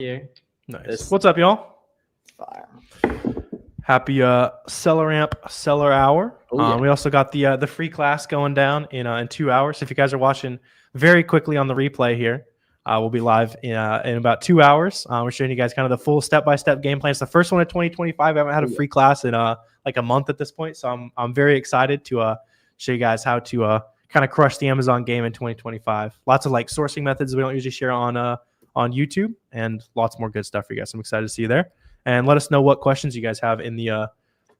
here. Nice. What's up, y'all? Fire. Happy SellerAmp Seller Hour. Oh, yeah. We also got the free class going down in 2 hours. So if you guys are watching very quickly on the replay here, we'll be live in about 2 hours. We're showing you guys kind of the full step-by-step game plan. It's the first one in 2025. I haven't had a free class in like a month at this point, so I'm very excited to show you guys how to kind of crush the Amazon game in 2025. Lots of like sourcing methods we don't usually share on YouTube, and lots more good stuff for you guys. I'm excited to see you there. And let us know what questions you guys have in the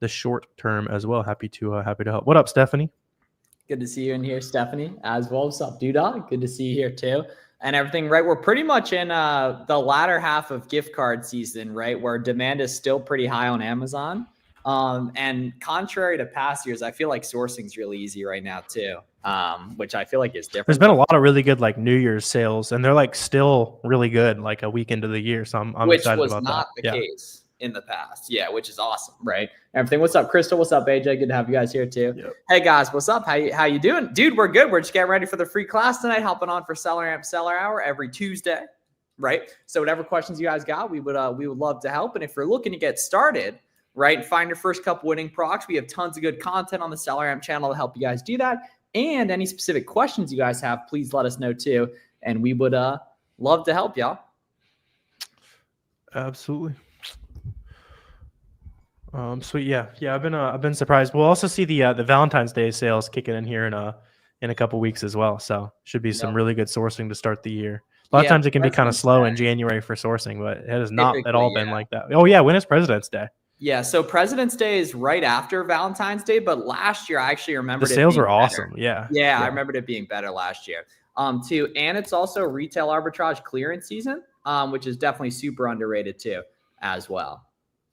short term as well. Happy to help. What up, Stephanie? Good to see you in here, Stephanie, as well. What's up, Doodah? Good to see you here too. And everything, right? We're pretty much in the latter half of gift card season, right? Where demand is still pretty high on Amazon. And contrary to past years, I feel like sourcing is really easy right now too, which I feel like is different. There's been a lot of really good like New Year's sales, and they're like still really good like a week into the year. So I'm excited about that. Which was not the case in the past. Yeah, which is awesome, right? Everything. What's up, Crystal? What's up, AJ? Good to have you guys here too. Yep. Hey guys, what's up? How you doing? Dude, we're good. We're just getting ready for the free class tonight, hopping on for SellerAmp Seller Hour every Tuesday, right? So whatever questions you guys got, we would love to help. And if you're looking to get started, right, find your first couple winning procs. We have tons of good content on the SellerAmp channel to help you guys do that. And any specific questions you guys have, please let us know too. And we would love to help y'all. Absolutely. Sweet. Yeah. I've been surprised. We'll also see the Valentine's Day sales kicking in here in a couple weeks as well. So should be some really good sourcing to start the year. A lot of times it can be kind of slow in January for sourcing, but it has not at all been like that. Oh yeah. When is President's Day? Yeah, so President's Day is right after Valentine's Day, but last year I actually remember the sales were awesome. Yeah, I remembered it being better last year. Too, and it's also retail arbitrage clearance season, which is definitely super underrated too, as well.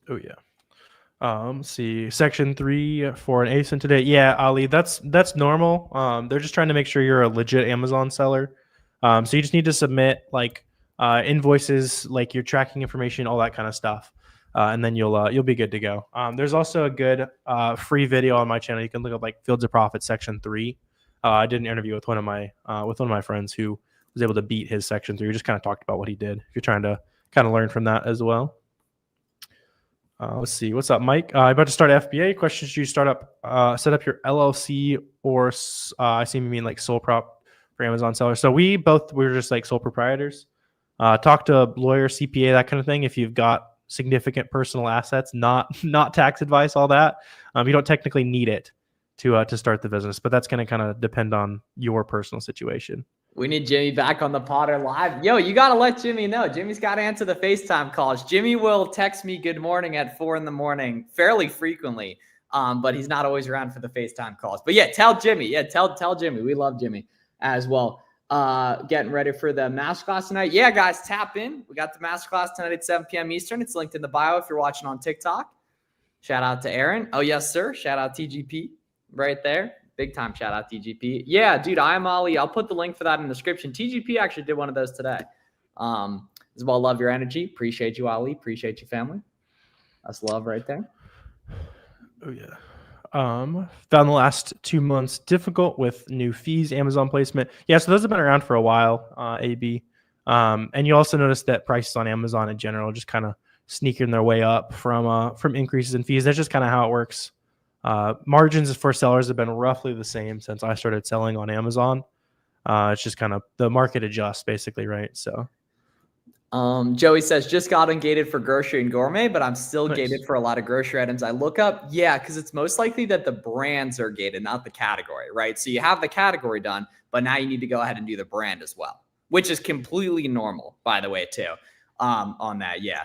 Oh yeah. See section 3 for an ASIN today. Yeah, Ali, that's normal. They're just trying to make sure you're a legit Amazon seller. So you just need to submit like invoices, like your tracking information, all that kind of stuff. And then you'll be good to go. There's also a good free video on my channel. You can look up like Fields of Profit section 3. I did an interview with one of my friends who was able to beat his section 3. We just kind of talked about what he did. If you're trying to kind of learn from that as well. Let's see. What's up, Mike? About to start FBA. Question: should you set up your LLC or I see you mean like sole prop for Amazon sellers? So we're just like sole proprietors. Talk to a lawyer, CPA, that kind of thing. If you've got significant personal assets, not tax advice, all that. You don't technically need it to start the business, but that's going to kind of depend on your personal situation. We need Jimmy back on the Potter Live. Yo, you got to let Jimmy know. Jimmy's got to answer the FaceTime calls. Jimmy will text me good morning at 4 a.m. fairly frequently, but he's not always around for the FaceTime calls. But yeah, tell Jimmy. Yeah, tell Jimmy. We love Jimmy as well. Getting ready for the masterclass tonight. Yeah, guys, tap in. We got the masterclass tonight at 7 p.m. Eastern. It's linked in the bio if you're watching on TikTok. Shout out to Aaron. Oh, yes, sir. Shout out TGP right there. Big time shout out TGP. Yeah, dude, I'm Ollie. I'll put the link for that in the description. TGP actually did one of those today. As well, love your energy. Appreciate you, Ollie. Appreciate you, family. That's love right there. Oh, yeah. Found the last 2 months difficult with new fees, Amazon placement. Yeah, so those have been around for a while, AB. And you also notice that prices on Amazon in general just kind of sneaking their way up from increases in fees. That's just kind of how it works. Margins for sellers have been roughly the same since I started selling on Amazon. It's just kind of the market adjusts basically, right? So. Joey says, just got ungated for grocery and gourmet, but I'm still gated for a lot of grocery items I look up. Yeah, because it's most likely that the brands are gated, not the category, right? So you have the category done, but now you need to go ahead and do the brand as well, which is completely normal, by the way, too, on that. Yeah.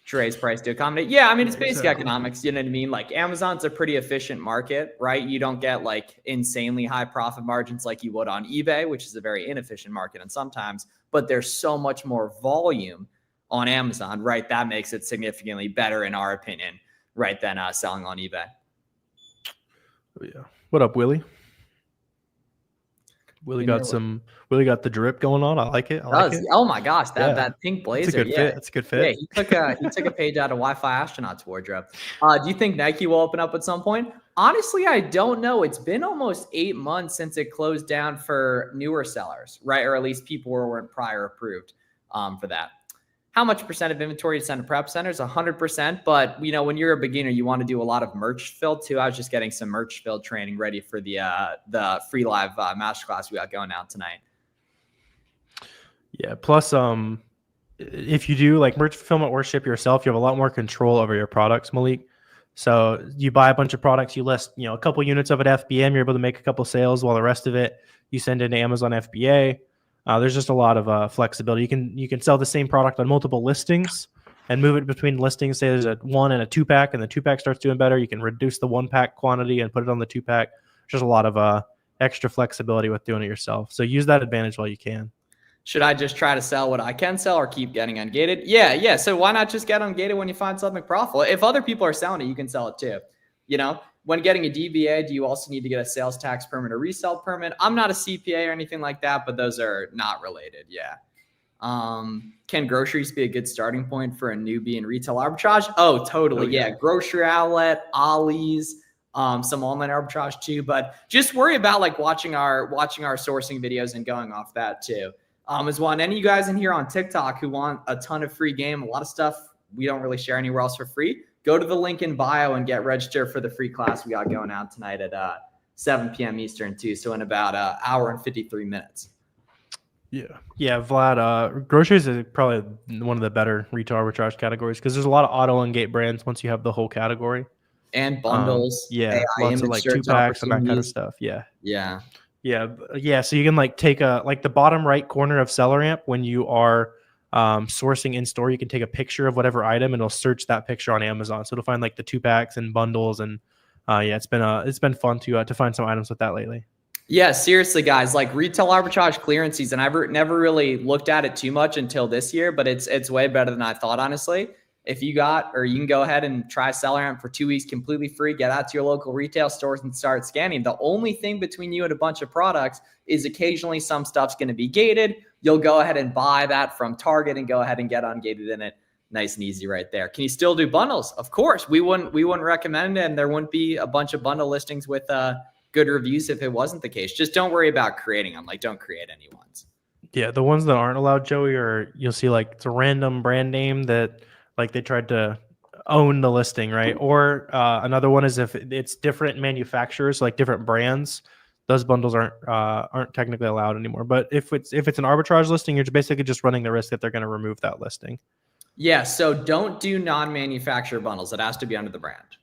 Trey's price to accommodate. Yeah, I mean, it's basic economics. You know what I mean? Like Amazon's a pretty efficient market, right? You don't get like insanely high profit margins like you would on eBay, which is a very inefficient market. And sometimes, but there's so much more volume on Amazon, right? That makes it significantly better in our opinion, right? Than selling on eBay. Oh, yeah. What up, Willie? Willie got the drip going on. I like it. Oh my gosh, that pink blazer. It's a good fit. It's a good fit. Yeah, he took a page out of Wi-Fi Astronaut's wardrobe. Do you think Nike will open up at some point? Honestly, I don't know. It's been almost 8 months since it closed down for newer sellers, right? Or at least people who weren't prior approved for that. how much percent of inventory to send to prep centers? 100%. But when you're a beginner, you want to do a lot of merch fill too. I was just getting some merch fill training ready for the free live masterclass we got going out tonight. Yeah. Plus, if you do like merch fulfillment or ship yourself, you have a lot more control over your products, Malik. So you buy a bunch of products, you list, a couple units of it FBM, you're able to make a couple sales, while the rest of it you send into Amazon FBA. There's just a lot of flexibility. You can sell the same product on multiple listings and move it between listings. Say there's a 1 and a 2-pack, and the 2-pack starts doing better. You can reduce the 1-pack quantity and put it on the 2-pack. There's just a lot of extra flexibility with doing it yourself. So use that advantage while you can. Should I just try to sell what I can sell or keep getting ungated? Yeah. So why not just get ungated when you find something profitable? If other people are selling it, you can sell it too. When getting a DBA, do you also need to get a sales tax permit or resale permit? I'm not a CPA or anything like that, but those are not related. Yeah. Can groceries be a good starting point for a newbie in retail arbitrage? Oh, totally. Yeah. Grocery outlet, Ollie's, some online arbitrage too, but just worry about like watching our sourcing videos and going off that too. As well. And any of you guys in here on TikTok who want a ton of free game, a lot of stuff we don't really share anywhere else for free, go to the link in bio and get registered for the free class we got going out tonight at 7 p.m. Eastern too. So in about an hour and 53 minutes. Yeah, Vlad, groceries is probably one of the better retail arbitrage categories because there's a lot of auto and gate brands once you have the whole category. And bundles. Lots of like 2-packs and that kind of stuff. Yeah. So you can like take the bottom right corner of SellerAmp when you are sourcing in store. You can take a picture of whatever item and it'll search that picture on Amazon. So it'll find like the 2-packs and bundles and it's been fun to find some items with that lately. Yeah, seriously, guys, like retail arbitrage clearance season, I've never really looked at it too much until this year, but it's way better than I thought, honestly. If you can go ahead and try SellerAmp for 2 weeks completely free, get out to your local retail stores and start scanning. The only thing between you and a bunch of products is occasionally some stuff's going to be gated. You'll go ahead and buy that from Target and go ahead and get ungated in it. Nice and easy right there. Can you still do bundles? Of course. We wouldn't recommend it, and there wouldn't be a bunch of bundle listings with good reviews if it wasn't the case. Just don't worry about creating them. Like, don't create any ones. Yeah, the ones that aren't allowed, Joey, or you'll see like it's a random brand name that like they tried to own the listing, right? Or another one is if it's different manufacturers, like different brands, those bundles aren't technically allowed anymore. But if it's an arbitrage listing, you're basically just running the risk that they're going to remove that listing. Yeah, so don't do non-manufacturer bundles. It has to be under the brand.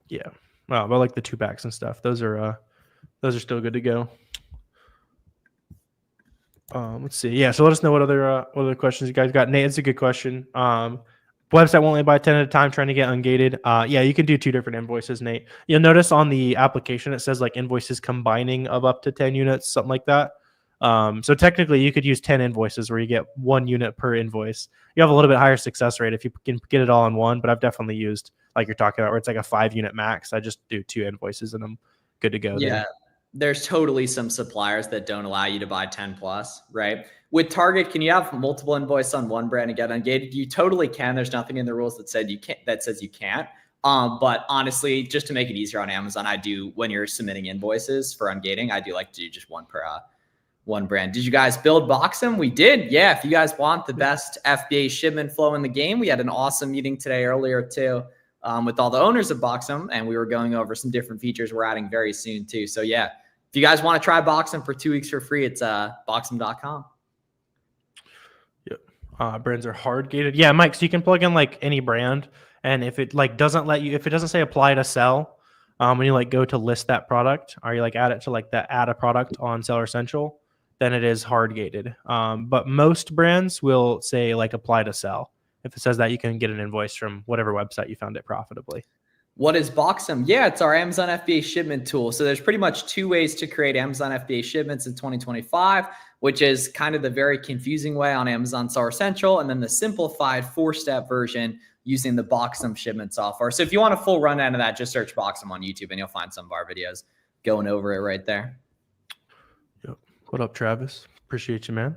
Yeah, well, but like the 2-packs and stuff, those are still good to go. Let's see. Yeah, so let us know what other questions you guys got. Nate, it's a good question. Website won't only buy 10 at a time, trying to get ungated. Yeah, you can do 2 different invoices, Nate. You'll notice on the application it says like invoices combining of up to 10 units, something like that. So technically you could use 10 invoices where you get 1 unit per invoice. You have a little bit higher success rate if you can get it all in one, but I've definitely used, like you're talking about, where it's like a 5-unit max. I just do 2 invoices and I'm good to go. Yeah. There. There's totally some suppliers that don't allow you to buy 10 plus, right? With Target, can you have multiple invoices on one brand and get ungated? You totally can. There's nothing in the rules that says you can't. But honestly, just to make it easier on Amazon, I do, when you're submitting invoices for ungating, I do like to do just one per one brand. Did you guys build Boxem? We did. Yeah. If you guys want the best FBA shipment flow in the game, we had an awesome meeting today earlier too. With all the owners of Boxem, and we were going over some different features we're adding very soon too. So yeah, if you guys want to try Boxem for 2 weeks for free, it's boxem.com. Yep. Brands are hard gated. Yeah, Mike. So you can plug in like any brand, and if it like doesn't let you, if it doesn't say apply to sell, when you like go to list that product, or you like add it to like the add a product on Seller Central, then it is hard gated. But most brands will say like apply to sell. If it says that, you can get an invoice from whatever website you found it profitably. What is Boxem? Yeah, it's our Amazon FBA shipment tool. So there's pretty much 2 ways to create Amazon FBA shipments in 2025, which is kind of the very confusing way on Amazon Seller Central, and then the simplified 4-step version using the Boxem shipment software. So if you want a full rundown of that, just search Boxem on YouTube and you'll find some of our videos going over it right there. Yep. What up, Travis? Appreciate you, man.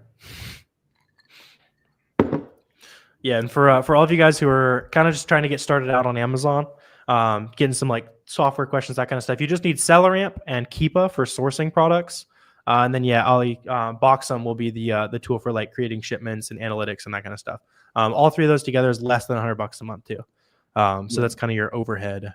Yeah, and for all of you guys who are kind of just trying to get started out on Amazon, getting some like software questions, that kind of stuff, you just need SellerAmp and Keepa for sourcing products, and then yeah, Boxem will be the tool for like creating shipments and analytics and that kind of stuff. All three of those together is less than $100 a month too. So Yeah. that's kind of your overhead.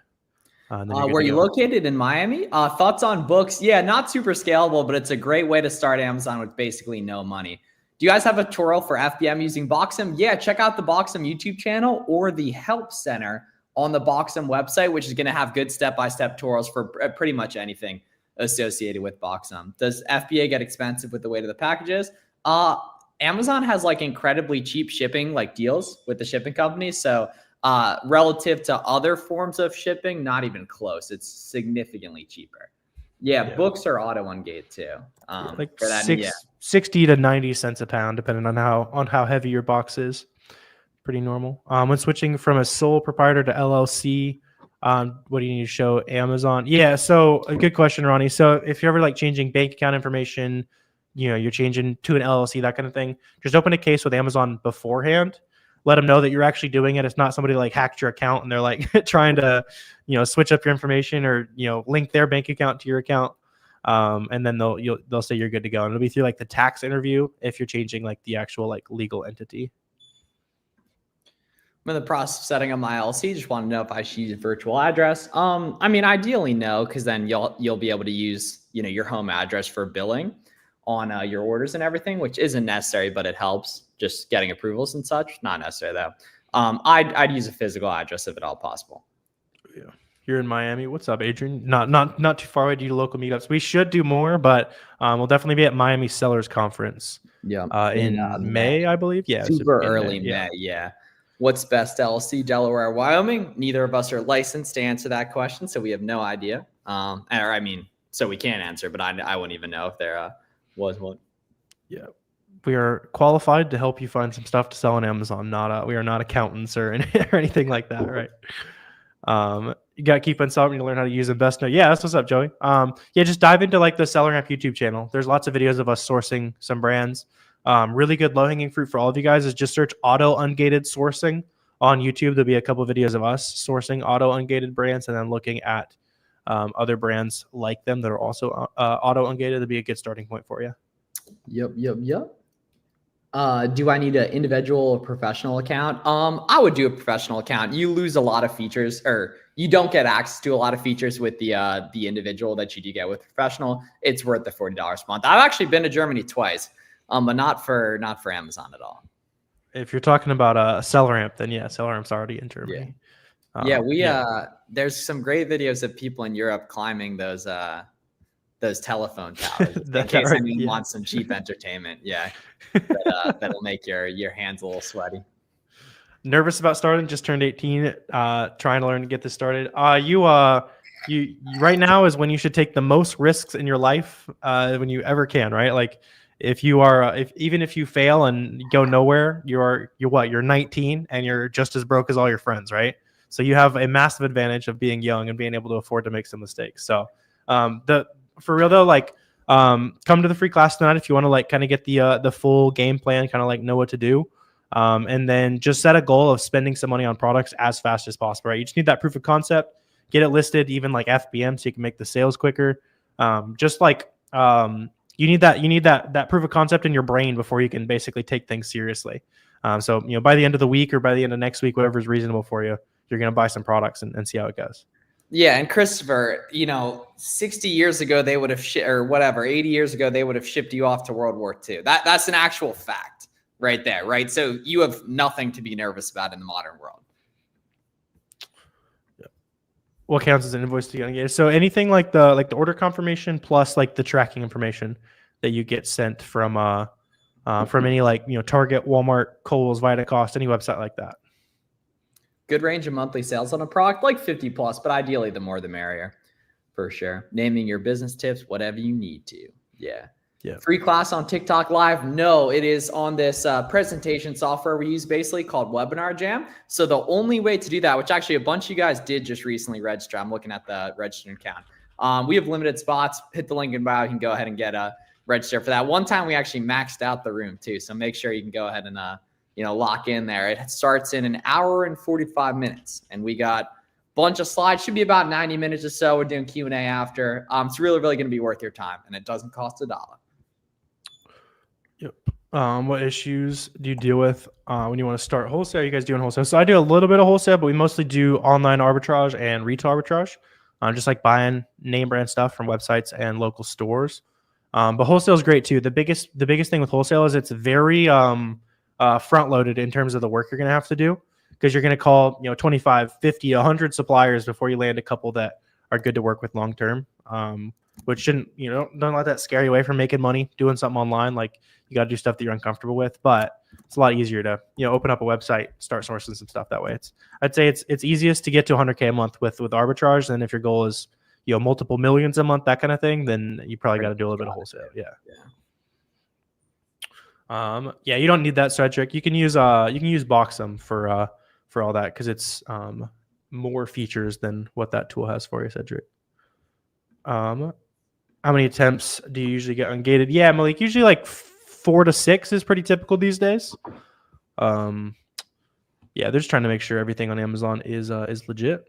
Then you're good Where to you go. located in Miami? Thoughts on books? Yeah, not super scalable, but it's a great way to start Amazon with basically no money. Do you guys have a tutorial for FBM using Boxem? Yeah, check out the Boxem YouTube channel or the Help Center on the Boxem website, which is going to have good step-by-step tutorials for pretty much anything associated with Boxem. Does FBA get expensive with the weight of the packages? Amazon has like incredibly cheap shipping like deals with the shipping companies. So relative to other forms of shipping, not even close. It's significantly cheaper. Yeah. Books are auto ungate too. Like for that, 60 to 90 cents a pound, depending on how heavy your box is. Pretty normal. When switching from a sole proprietor to LLC, what do you need to show Amazon? Yeah, so a good question, Ronnie. So if you're ever like changing bank account information, you're changing to an LLC, that kind of thing, just open a case with Amazon beforehand. Let them know that you're actually doing it. It's not somebody like hacked your account and they're like trying to, switch up your information or, link their bank account to your account. And then they'll say you're good to go. And it'll be through like the tax interview if you're changing like the actual like legal entity. I'm in the process of setting up my LLC. Just want to know if I should use a virtual address. I mean, ideally no, because then you'll be able to use your home address for billing on your orders and everything, which isn't necessary, but it helps just getting approvals and such. Not necessary though. I'd use a physical address if at all possible. Yeah. You're in Miami. What's up, Adrian? Not too far away to do local meetups. We should do more, but we'll definitely be at Miami Sellers Conference. Yeah. In May, I believe. Yeah. Super early May. Yeah. What's best LLC, Delaware, Wyoming? Neither of us are licensed to answer that question, so we have no idea. So we can't answer, but I wouldn't even know if there was one. Yeah. We are qualified to help you find some stuff to sell on Amazon. We are not accountants or anything like that, right? You got to keep on solving to learn how to use Investnote. Yeah, that's what's up, Joey. Just dive into like the SellerAmp YouTube channel. There's lots of videos of us sourcing some brands. Really good low-hanging fruit for all of you guys is just search auto ungated sourcing on YouTube. There'll be a couple of videos of us sourcing auto ungated brands and then looking at other brands like them that are also auto ungated. That'd be a good starting point for you. Yep. Do I need an individual or professional account? I would do a professional account. You lose a lot of features, or you don't get access to a lot of features with the individual that you do get with professional. It's worth the $40 a month. I've actually been to Germany twice, but not for Amazon at all. If you're talking about a SellerAmp, then yeah, SellerAmp's already in Germany. There's some great videos of people in Europe climbing those telephone towers in case anyone wants some cheap entertainment. Yeah. That'll make your hands a little sweaty. Nervous about starting? Just turned 18. Trying to learn to get this started. You right now is when you should take the most risks in your life when you ever can, right? Like if you are, even if you fail and go nowhere, you're 19 and you're just as broke as all your friends, right? So you have a massive advantage of being young and being able to afford to make some mistakes. So for real though, like come to the free class tonight if you want to like kind of get the full game plan, kind of like know what to do. And then just set a goal of spending some money on products as fast as possible, right? You just need that proof of concept, get it listed, even like FBM, so you can make the sales quicker. You need that proof of concept in your brain before you can basically take things seriously. So by the end of the week or by the end of next week, whatever is reasonable for you, you're going to buy some products and see how it goes. Yeah. And Christopher, 60 years ago, they would have 80 years ago, they would have shipped you off to World War II. That's an actual fact right there. Right. So you have nothing to be nervous about in the modern world. What counts as an invoice to get engaged? So anything like the order confirmation plus like the tracking information that you get sent from any like, Target, Walmart, Kohl's, Vitacost, any website like that. Good range of monthly sales on a product, like 50 plus, but ideally the more the merrier for sure. Naming your business tips, whatever you need to. Yeah. Free class on TikTok Live? No, it is on this presentation software we use basically called Webinar Jam. So the only way to do that, which actually a bunch of you guys did just recently register. I'm looking at the registered count. We have limited spots. Hit the link in bio. You can go ahead and get register for that. One time we actually maxed out the room too. So make sure you can go ahead and lock in there. It starts in an hour and 45 minutes. And we got a bunch of slides. Should be about 90 minutes or so. We're doing Q&A after. It's really, really going to be worth your time. And it doesn't cost $1. Yep. What issues do you deal with when you want to start wholesale? You guys doing wholesale? So I do a little bit of wholesale, but we mostly do online arbitrage and retail arbitrage, just like buying name brand stuff from websites and local stores. But wholesale is great too. The biggest thing with wholesale is it's very front loaded in terms of the work you're going to have to do, because you're going to call 25, 50, 100 suppliers before you land a couple that are good to work with long term. Which shouldn't, don't let that scare you away from making money doing something online. Like, you got to do stuff that you're uncomfortable with, but it's a lot easier to open up a website, start sourcing some stuff that way. I'd say it's easiest to get to 100K a month with arbitrage. And if your goal is multiple millions a month, that kind of thing, then you probably got to do a little bit of wholesale. Yeah. You don't need that Cedric. You can use Boxum for all that, because it's more features than what that tool has for you, Cedric. How many attempts do you usually get ungated? Yeah, Malik, usually like 4 to 6 is pretty typical these days. Yeah, they're just trying to make sure everything on Amazon is legit.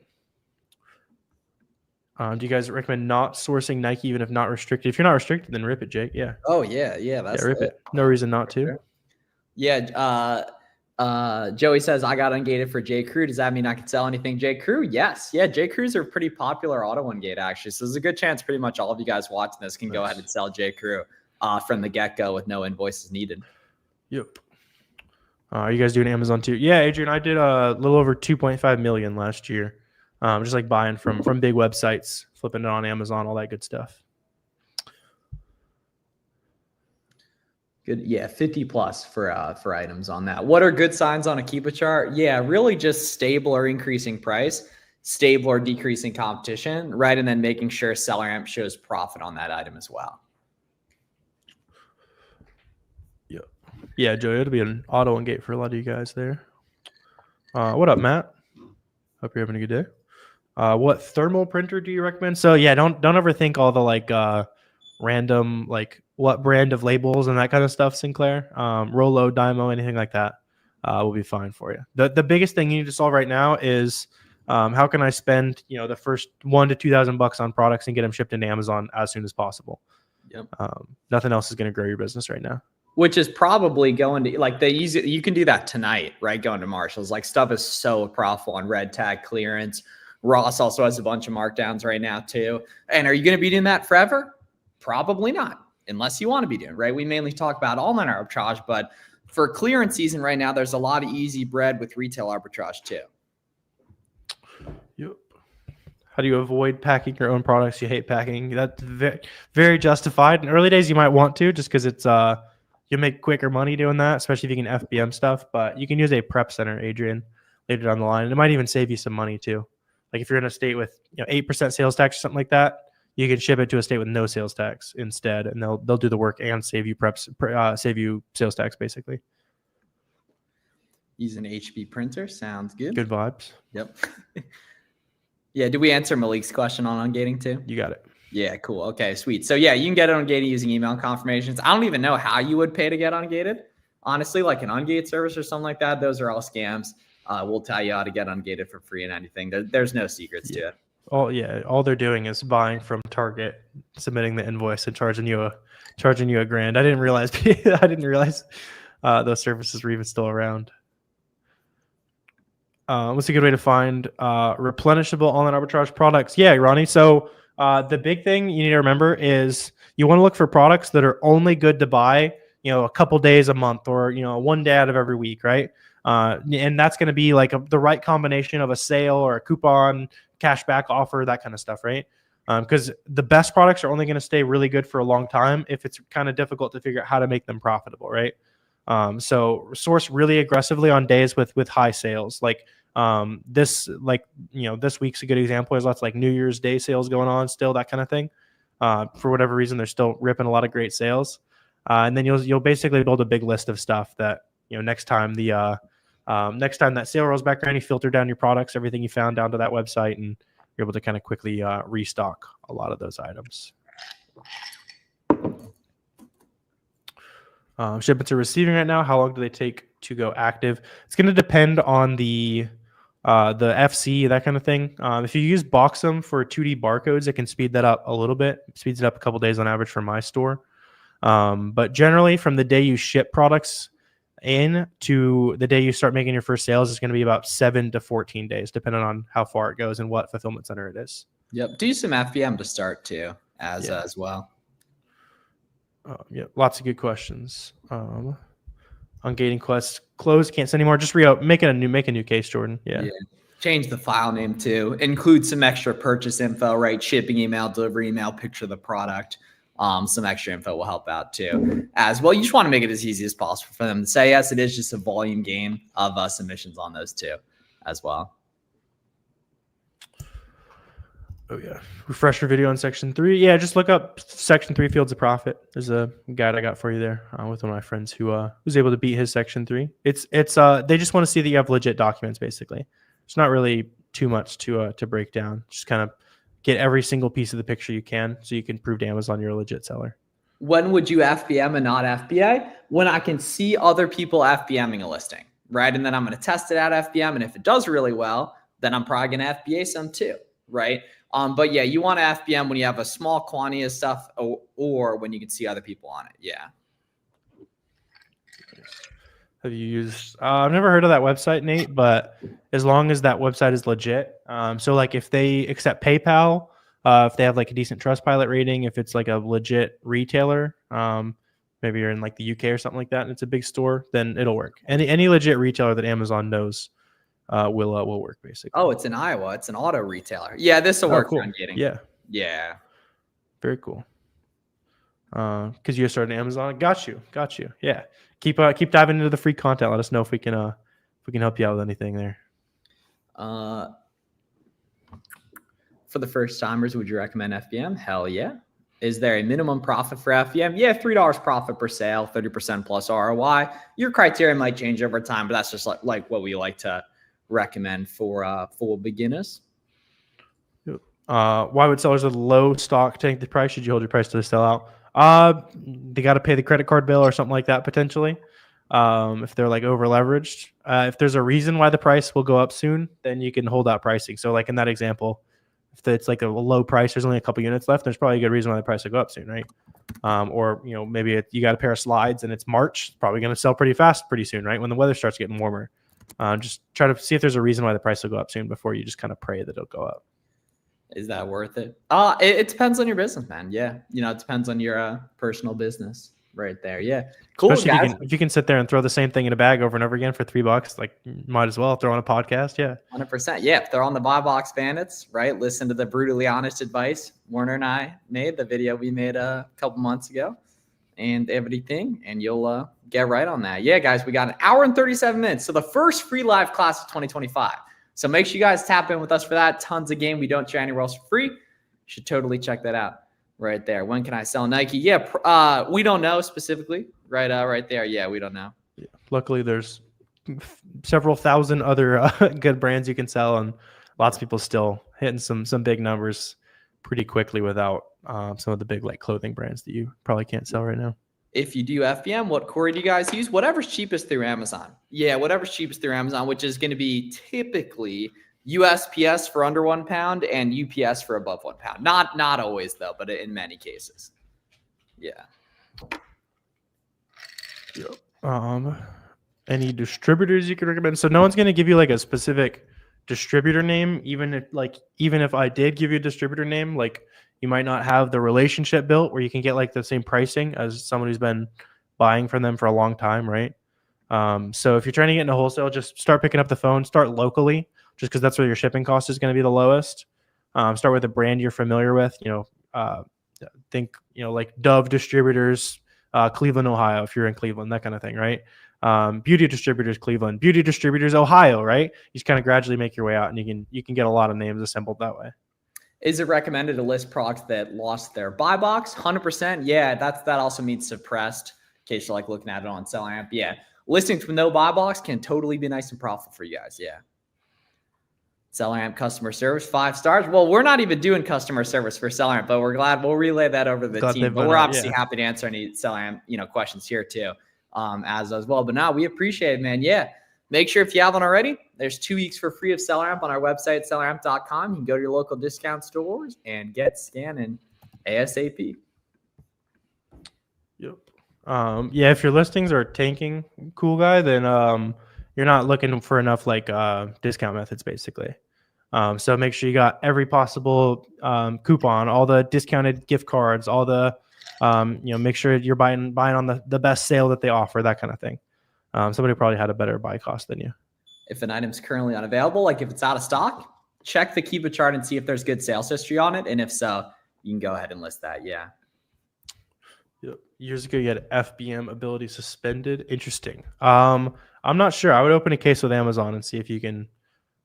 Do you guys recommend not sourcing Nike even if not restricted? If you're not restricted, then rip it, Jake. Yeah. Oh yeah, that's rip it. No reason not to. Yeah. Joey says, I got ungated for J. Crew. Does that mean I can sell anything J. Crew? Yes. Yeah, J. Crews are pretty popular auto ungate, actually. So there's a good chance pretty much all of you guys watching this can go ahead and sell J. Crew from the get-go with no invoices needed. Yep. Are you guys doing Amazon too? Yeah, Adrian, I did a little over 2.5 million last year. Just like buying from big websites, flipping it on Amazon, all that good stuff. Good. Yeah. 50 plus for items on that. What are good signs on a Keepa chart? Yeah, really just stable or increasing price, stable or decreasing competition, right? And then making sure SellerAmp shows profit on that item as well. Yeah, Joey, it'll be an auto ungate for a lot of you guys there. What up, Matt? Hope you're having a good day. What thermal printer do you recommend? So yeah, don't overthink all the random what brand of labels and that kind of stuff, Sinclair. Rolo, Dymo, anything like that will be fine for you. The biggest thing you need to solve right now is how can I spend the first $1,000 to $2,000 on products and get them shipped into Amazon as soon as possible. Yep. Nothing else is going to grow your business right now. Which is probably going to you can do that tonight, right? Going to Marshall's, stuff is so profitable on red tag clearance. Ross also has a bunch of markdowns right now too. And are you going to be doing that forever? Probably not, unless you want to be doing, right? We mainly talk about online arbitrage, but for clearance season right now, there's a lot of easy bread with retail arbitrage too. Yep. How do you avoid packing your own products? You hate packing. That's very, very justified. In early days, you might want to, just because it's you make quicker money doing that, especially if you can FBM stuff. But you can use a prep center, Adrian, later down the line. And it might even save you some money too. Like if you're in a state with 8% sales tax or something like that, you can ship it to a state with no sales tax instead, and they'll do the work and save you save you sales tax basically. Use an HP printer. Sounds good. Good vibes. Yep. Yeah. Did we answer Malik's question on ungating too? You got it. Yeah, cool. Okay, sweet. So yeah, you can get it ungated using email confirmations. I don't even know how you would pay to get ungated. Honestly, like an ungate service or something like that, those are all scams. We'll tell you how to get ungated for free and anything. There's no secrets to it. All they're doing is buying from Target, submitting the invoice, and charging you a $1,000. I didn't realize those services were even still around. What's a good way to find replenishable online arbitrage products? Yeah, Ronnie. So the big thing you need to remember is you want to look for products that are only good to buy, a couple days a month or, one day out of every week, right? And that's going to be the right combination of a sale or a coupon, cashback offer, that kind of stuff, right? Because the best products are only going to stay really good for a long time if it's kind of difficult to figure out how to make them profitable, right? So source really aggressively on days with high sales. This week's a good example. There's lots of New Year's Day sales going on still, that kind of thing. For whatever reason, they're still ripping a lot of great sales. And then you'll basically build a big list of stuff that, next time that sale rolls back around, you filter down your products, everything you found down to that website, and you're able to kind of quickly restock a lot of those items. Shipments are receiving right now. How long do they take to go active? It's going to depend on the FC, that kind of thing. If you use Boxum for 2D barcodes, it can speed that up a little bit. It speeds it up a couple days on average for my store. But generally, from the day you ship products in to the day you start making your first sales is going to be about 7 to 14 days, depending on how far it goes and what fulfillment center it is. Yep. Do some FBM to start too, as well. Yeah, lots of good questions. Ungating quest close, can't send anymore. Just make a new case, Jordan. Yeah. Change the file name too. Include some extra purchase info, right? Shipping email, delivery email, picture of the product. Some extra info will help out too as well. You just want to make it as easy as possible for them to say yes. It is just a volume game of submissions on those two as well. Oh yeah. Refresher video on section 3. Yeah, just look up section 3 fields of profit. There's a guide I got for you there with one of my friends who was able to beat his section 3. It's they just want to see that you have legit documents basically. It's not really too much to break down. Just kind of get every single piece of the picture you can so you can prove to Amazon you're a legit seller. When would you FBM and not FBA? When I can see other people FBMing a listing, right? And then I'm going to test it out FBM. And if it does really well, then I'm probably going to FBA some too, right? But yeah, you want to FBM when you have a small quantity of stuff or when you can see other people on it. Yeah. Have you used, I've never heard of that website, Nate, but as long as that website is legit. So like if they accept PayPal, if they have like a decent Trustpilot rating, if it's like a legit retailer, maybe you're in like the UK or something like that, and it's a big store, then it'll work. Any legit retailer that Amazon knows will work basically. Oh, it's in Iowa. It's an auto retailer. Yeah, this will work. Cool. On getting. Yeah. Yeah. Very cool. Because you started Amazon. Got you. Yeah. Keep diving into the free content. Let us know if we can help you out with anything there. For the first timers, would you recommend FBM? Hell yeah. Is there a minimum profit for FBM? Yeah, $3 profit per sale, 30% plus ROI. Your criteria might change over time, but that's just like what we like to recommend for full beginners. Why would sellers with low stock take the price? Should you hold your price to the sellout? They got to pay the credit card bill or something like that potentially. If they're like over leveraged, if there's a reason why the price will go up soon, then you can hold out pricing. So like in that example, if it's like a low price, there's only a couple units left, there's probably a good reason why the price will go up soon, right? Or maybe you got a pair of slides and it's March, it's probably going to sell pretty fast pretty soon, right? When the weather starts getting warmer. Just try to see if there's a reason why the price will go up soon before you just kind of pray that it'll go up. Is that worth it? It depends on your business, man. Yeah. It depends on your personal business right there. Yeah. Cool. Especially guys. if you can sit there and throw the same thing in a bag over and over again for $3, like might as well throw on a podcast. Yeah. 100%. Yeah. If they're on the Buy Box Bandits, right? Listen to the brutally honest advice Warner and I made, the video we made a couple months ago and everything. And you'll get right on that. Yeah, guys, we got an hour and 37 minutes. So the first free live class of 2025. So make sure you guys tap in with us for that. Tons of game we don't share anywhere else for free. You should totally check that out right there. When can I sell Nike? Yeah, we don't know specifically. Right there. Yeah, we don't know. Yeah. Luckily, there's several thousand other good brands you can sell, and lots of people still hitting some big numbers pretty quickly without some of the big like clothing brands that you probably can't sell right now. If you do FBM, what query do you guys use? Whatever's cheapest through Amazon. Yeah, whatever's cheapest through Amazon, which is going to be typically USPS for under £1 and UPS for above £1. Not always though, but in many cases. Yeah. Any distributors you could recommend? So no one's going to give you like a specific distributor name, even if I did give you a distributor name, like you might not have the relationship built where you can get like the same pricing as someone who's been buying from them for a long time, right? So if you're trying to get into wholesale, just start picking up the phone, start locally, just because that's where your shipping cost is going to be the lowest. Start with a brand you're familiar with, think, like Dove Distributors, Cleveland, Ohio, if you're in Cleveland, that kind of thing, right? Beauty Distributors, Cleveland, Beauty Distributors, Ohio, right? You just kind of gradually make your way out, and you can get a lot of names assembled that way. Is it recommended to list products that lost their buy box? 100%. Yeah, that also means suppressed. In case you're like looking at it on SellerAmp. Yeah, listings with no buy box can totally be nice and profitable for you guys. Yeah. SellerAmp customer service 5 stars. Well, we're not even doing customer service for SellerAmp, but we're glad we'll relay that over to the team. But we're obviously happy to answer any SellerAmp questions here too, as well. But no, we appreciate it, man. Yeah. Make sure if you haven't already, there's 2 weeks for free of SellerAmp on our website, selleramp.com. You can go to your local discount stores and get scanning ASAP. Yep. Yeah, if your listings are tanking, cool guy, then you're not looking for enough like discount methods basically. So make sure you got every possible coupon, all the discounted gift cards, all the make sure you're buying on the best sale that they offer, that kind of thing. Somebody probably had a better buy cost than you. If an item's currently unavailable, like if it's out of stock, check the Keepa chart and see if there's good sales history on it. And if so, you can go ahead and list that. Yeah. Yep. Years ago, you had FBM ability suspended. Interesting. I'm not sure. I would open a case with Amazon and see if you can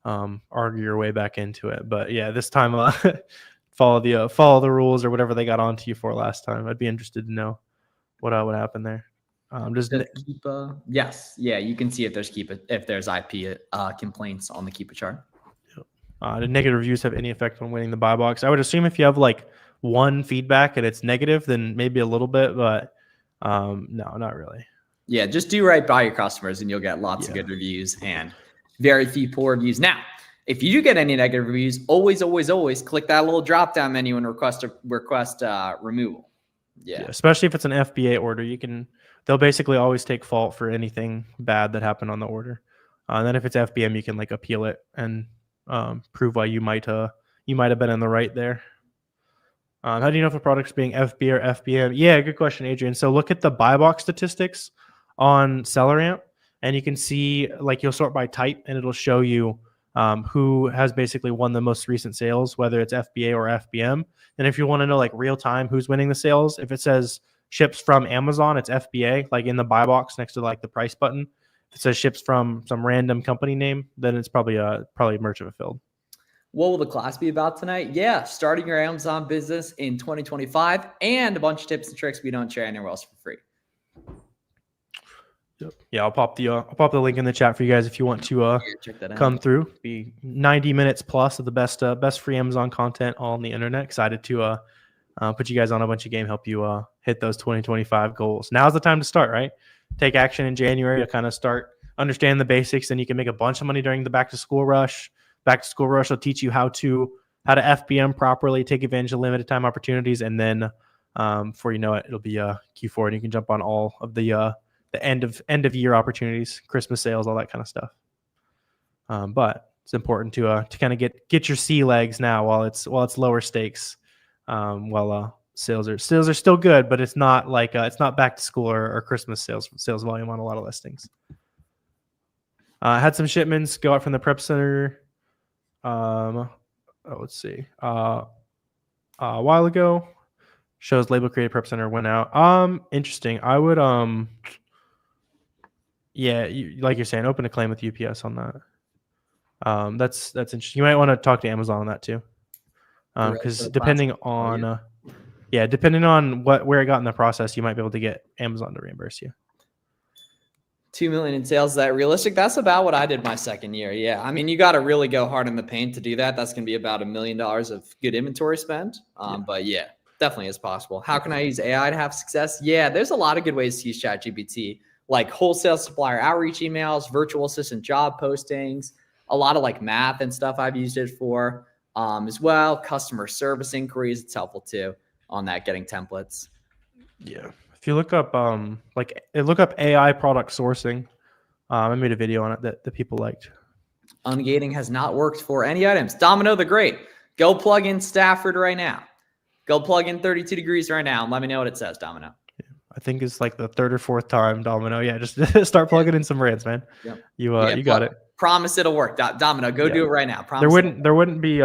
argue your way back into it. But yeah, this time follow the rules or whatever they got onto you for last time. I'd be interested to know what happened there. Just Keepa. Yes. Yeah. You can see if there's IP complaints on the Keepa chart. Did negative reviews have any effect on winning the buy box? I would assume if you have like one feedback and it's negative, then maybe a little bit, but no, not really. Yeah, just do right by your customers and you'll get lots of good reviews and very few poor reviews. Now, if you do get any negative reviews, always click that little drop down menu and request removal. Yeah, especially if it's an FBA order, they'll basically always take fault for anything bad that happened on the order. And then if it's FBM, you can like appeal it and prove why you might have been in the right there. How do you know if a product's being FB or FBM? Yeah, good question, Adrian. So look at the buy box statistics on SellerAmp, and you can see like you'll sort by type, and it'll show you who has basically won the most recent sales, whether it's FBA or FBM. And if you want to know like real time who's winning the sales, if it says ships from Amazon, it's FBA, like in the buy box next to like the price button. If it says ships from some random company name, then it's probably merchant fulfilled. What will the class be about tonight? Yeah, starting your Amazon business in 2025 and a bunch of tips and tricks we don't share anywhere else for free. Yep. Yeah, I'll pop the link in the chat for you guys if you want to come through. Be 90 minutes plus of the best free Amazon content all on the internet. Excited to put you guys on a bunch of game, help you hit those 2025 goals. Now's the time to start, right? Take action in January to kind of start understanding the basics, and you can make a bunch of money during the back to school rush. Back to school rush will teach you how to FBM properly, take advantage of limited time opportunities, and then before you know it, it'll be Q4, and you can jump on all of the end of year opportunities, Christmas sales, all that kind of stuff. But it's important to kind of get your sea legs now while it's lower stakes. While sales are still good, but it's not like it's not back to school or Christmas sales volume on a lot of listings. Had some shipments go out from the prep center. Let's see. A while ago, shows label created prep center went out. Interesting. I would like you're saying, open a claim with UPS on that. That's interesting. You might want to talk to Amazon on that too, because depending on where it got in the process, you might be able to get Amazon to reimburse you. 2 million in sales. Is that realistic? That's about what I did my second year. Yeah. I mean, you got to really go hard in the paint to do that. That's going to be about $1 million of good inventory spend. But yeah, definitely is possible. How can I use AI to have success? Yeah, there's a lot of good ways to use ChatGPT, like wholesale supplier outreach emails, virtual assistant job postings, a lot of like math and stuff I've used it for as well. Customer service inquiries. It's helpful too on that, getting templates. Yeah. If you look up look up AI product sourcing, I made a video on it that people liked. Ungating has not worked for any items. Domino the Great. Go plug in Stafford right now. Go plug in 32 degrees right now and let me know what it says, Domino. Yeah, I think it's like the third or fourth time, Domino. Yeah, just start plugging in some brands, man. Yep. You got it. Promise it'll work. Domino, go do it right now. Promise there wouldn't be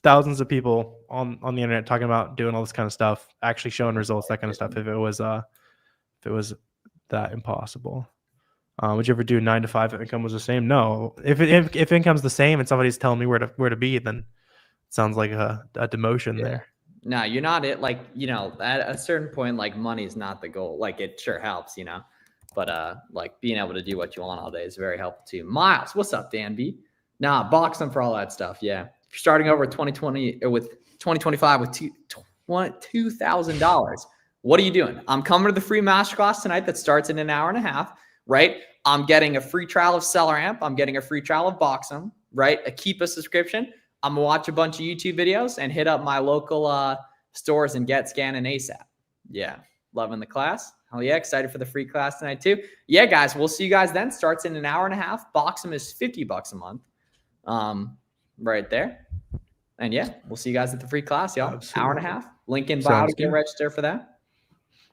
thousands of people on the internet talking about doing all this kind of stuff, actually showing results, that kind of stuff, if it was that impossible. Would you ever do 9 to 5 if income was the same? No. If income's the same and somebody's telling me where to be, then it sounds like a demotion there. No, you're not it. Like, at a certain point, like money is not the goal. Like it sure helps, but like being able to do what you want all day is very helpful too. Miles, what's up, Dan B? Nah, box them for all that stuff. Yeah. If you're starting over with 2020 or with 2025 with $2,000, what are you doing? I'm coming to the free masterclass tonight that starts in an hour and a half, right? I'm getting a free trial of SellerAmp. I'm getting a free trial of Boxem, right? A Keepa subscription. I'm gonna watch a bunch of YouTube videos and hit up my local stores and get scan and ASAP. Yeah, Loving the class. Oh yeah, excited for the free class tonight too. Yeah, guys, we'll see you guys then. Starts in an hour and a half. Boxem is $50 a month. Right there. And yeah, we'll see you guys at the free class, y'all. Absolutely. Hour and a half. Link in bio to get registered for that.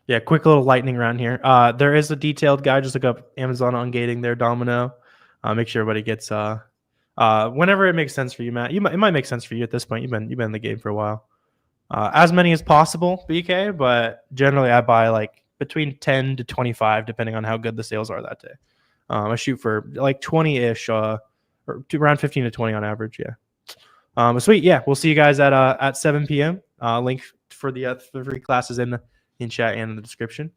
Yeah, quick little lightning round here. There is a detailed guide. Just look up Amazon Ungating there, Domino. Make sure everybody gets whenever it makes sense for you, Matt. It might make sense for you at this point. You've been in the game for a while. As many as possible, BK, but generally I buy like between 10 to 25, depending on how good the sales are that day. I shoot for like 20-ish, or around 15 to 20 on average. Yeah. Sweet. Yeah, we'll see you guys at 7 p.m. Link for the free classes in chat and in the description.